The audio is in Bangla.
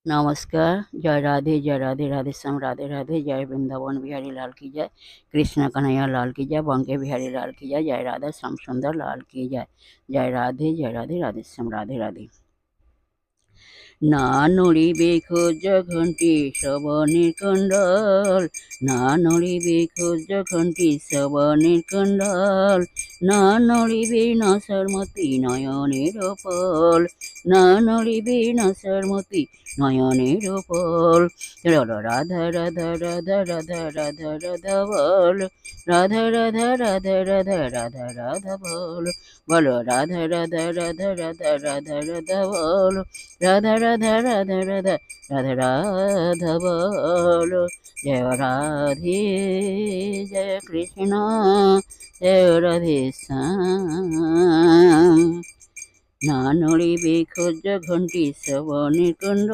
नमस्कार, जय राधे राधे श्याम राधे राधे, जय वृंदावन बिहारी लाल की जय, कृष्ण कन्हैया लाल की जय, बंके बिहारी लाल की जय राधा श्याम सुंदर लाल की जय राधे राधे श्याम राधे राधे। না নড়িবে খোঁজ ঘণ্টি শ্রবণের কুণ্ডল, না নড়িবে খোঁজ ঘণ্টি শ্রবণের কুণ্ডল, না নড়িবে নাসারমতি নয়নের ফল, না নড়িবে নাসারমতি নয়নের ফল। রাধা রাধা রাধা রাধা রাধা রাধা বল, রাধা রাধা রাধা রাধা রাধা রাধা বল, বলো রাধা রাধা রাধা রাধা রাধা রাধা বল, রাধা রাধা রাধা রাধা রাধা রাধা বলো। জয় রাধে জয় কৃষ্ণ জয় রাধে শ্যাম। না নড়িবে খোঁজ ঘণ্টি শ্রবণের কুণ্ড,